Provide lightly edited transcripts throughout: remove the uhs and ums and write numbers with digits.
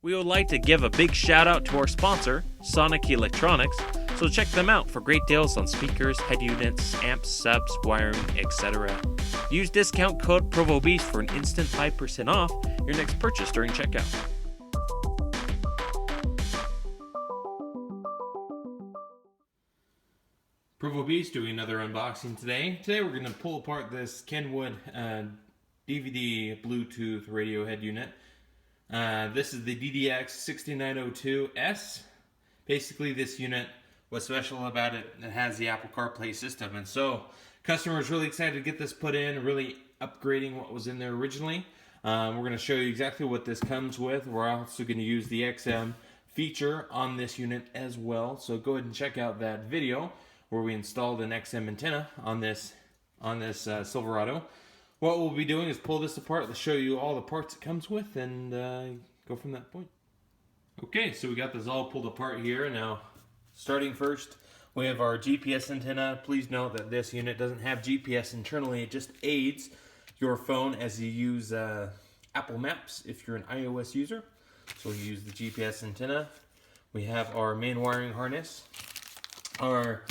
We would like to give a big shout out to our sponsor, Sonic Electronics, so check them out for great deals on speakers, head units, amps, subs, wiring, etc. Use discount code PROVOBEAST for an instant 5% off your next purchase during checkout. PROVOBEAST doing another unboxing today. Today we're going to pull apart this Kenwood DVD Bluetooth radio head unit. This is the DDX6902S. Basically, this unit, what's special about it, it has the Apple CarPlay system. And so, customers really excited to get this put in, really upgrading what was in there originally. We're going to show you exactly what this comes with. We're also going to use the XM feature on this unit as well. So go ahead and check out that video where we installed an XM antenna on this Silverado. What we'll be doing is pull this apart to show you all the parts it comes with and go from that point. Okay, so we got this all pulled apart here. Now, starting first, we have our GPS antenna. Please note that this unit doesn't have GPS internally. It just aids your phone as you use Apple Maps if you're an iOS user. So we use the GPS antenna. We have our main wiring harness, our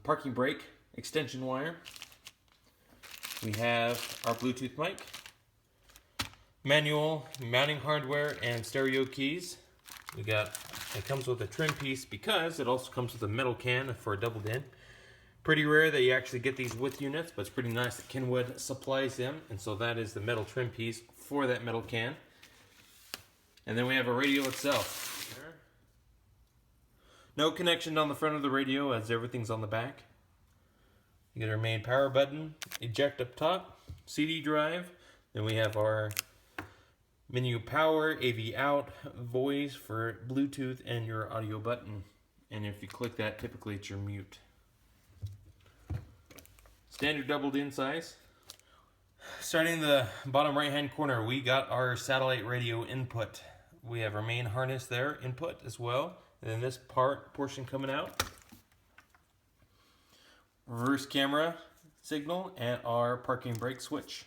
parking brake extension wire. We have our Bluetooth mic, manual, mounting hardware, and stereo keys. It comes with a trim piece because it also comes with a metal can for a double din. Pretty rare that you actually get these with units, but it's pretty nice that Kenwood supplies them, and so that is the metal trim piece for that metal can. And then we have a radio itself. No connection on the front of the radio as everything's on the back. You get our main power button, eject up top, CD drive. Then we have our menu power, AV out, voice for Bluetooth, and your audio button. And if you click that, typically it's your mute. Standard doubled in size. Starting in the bottom right hand corner, we got our satellite radio input. We have our main harness there, input as well. And then this portion coming out. Reverse camera signal and our parking brake switch.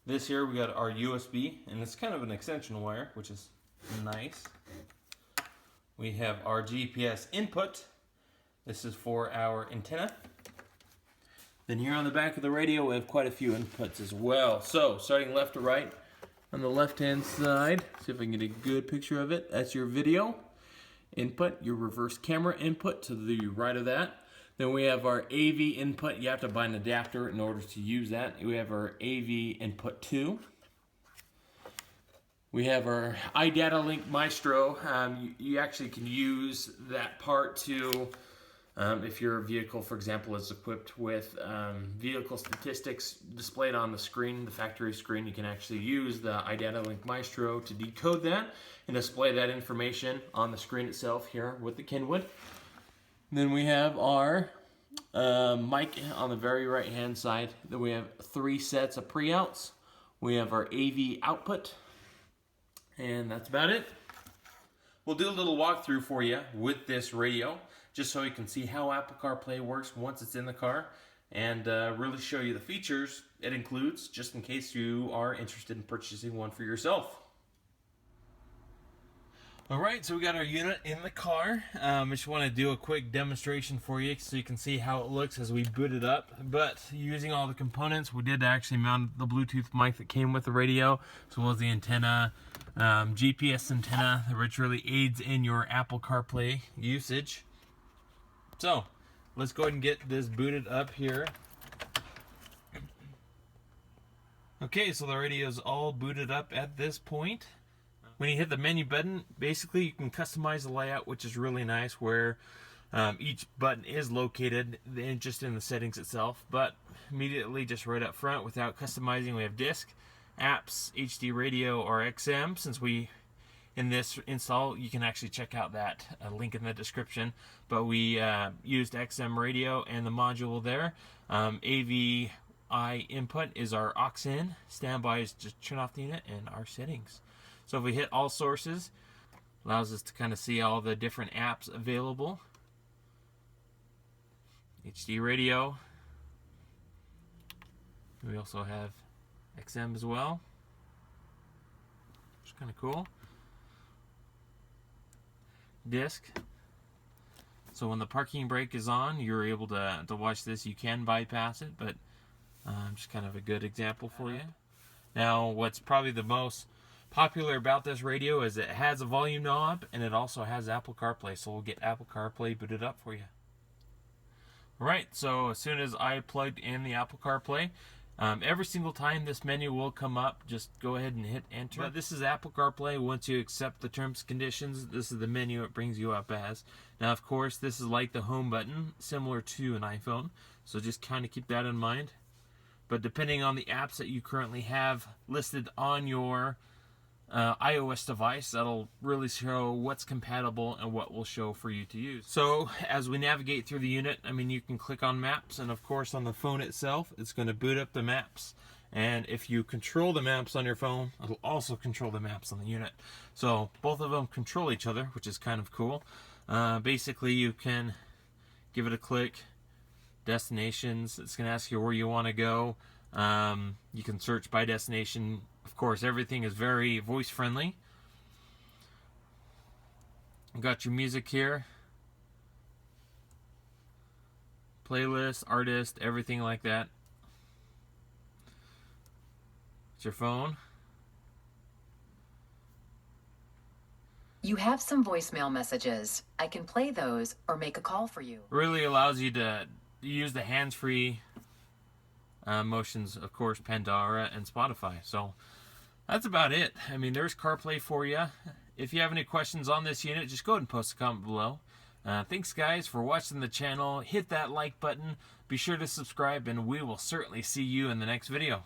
This here we got our USB, and it's kind of an extension wire, which is nice. We have our GPS input. This is for our antenna. Then here on the back of the radio we have quite a few inputs as well. So starting left to right, on the left hand side, see if I can get a good picture of it. That's your video input, your reverse camera input to the right of that. Then we have our AV input. You have to buy an adapter in order to use that. We have our AV input 2. We have our iData Link Maestro. You actually can use that part to, if your vehicle, for example, is equipped with vehicle statistics displayed on the screen, the factory screen, you can actually use the iData Link Maestro to decode that and display that information on the screen itself here with the Kenwood. Then we have our mic on the very right hand side. Then we have 3 sets of pre-outs. We have our AV output, and that's about it. We'll do a little walkthrough for you with this radio, just so you can see how Apple CarPlay works once it's in the car, and really show you the features it includes, just in case you are interested in purchasing one for yourself. Alright, so we got our unit in the car. I just want to do a quick demonstration for you so you can see how it looks as we boot it up. But using all the components, we did actually mount the Bluetooth mic that came with the radio, as well as the antenna, GPS antenna, which really aids in your Apple CarPlay usage. So, let's go ahead and get this booted up here. Okay, so the radio is all booted up at this point. When you hit the menu button, basically you can customize the layout, which is really nice, where each button is located just in the settings itself. But immediately, just right up front, without customizing, we have disc, apps, HD radio, or XM. Since in this install, you can actually check out that link in the description. But we used XM radio and the module there. AVI input is our aux in. Standby is just turn off the unit, and our settings. So if we hit all sources, allows us to kind of see all the different apps available. HD radio. We also have XM as well, which is kind of cool. Disc. So when the parking brake is on, you're able to watch this. You can bypass it, but just kind of a good example for you. Now, what's probably the most popular about this radio is it has a volume knob, and it also has Apple CarPlay. So we'll get Apple CarPlay booted up for you. Alright, so as soon as I plugged in the Apple CarPlay, every single time this menu will come up, just go ahead and hit enter. But this is Apple CarPlay. Once you accept the terms and conditions, this is the menu it brings you up as. Now, of course, this is like the home button, similar to an iPhone. So just kind of keep that in mind. But depending on the apps that you currently have listed on your iOS device, that'll really show what's compatible and what will show for you to use. So as we navigate through the unit, I mean, you can click on maps, and of course on the phone itself, it's going to boot up the maps. And if you control the maps on your phone, it'll also control the maps on the unit. So both of them control each other, which is kind of cool. Basically, you can give it a click. Destinations, it's going to ask you where you want to go. You can search by destination. Of course, everything is very voice friendly. Got your music here, playlist, artist, everything like that. It's your phone. You have some voicemail messages. I can play those or make a call for you. Really allows you to use the hands-free motions, of course, Pandora and Spotify. So that's about it. I mean, there's CarPlay for you. If you have any questions on this unit, just go ahead and post a comment below. Thanks, guys, for watching the channel. Hit that like button. Be sure to subscribe, and we will certainly see you in the next video.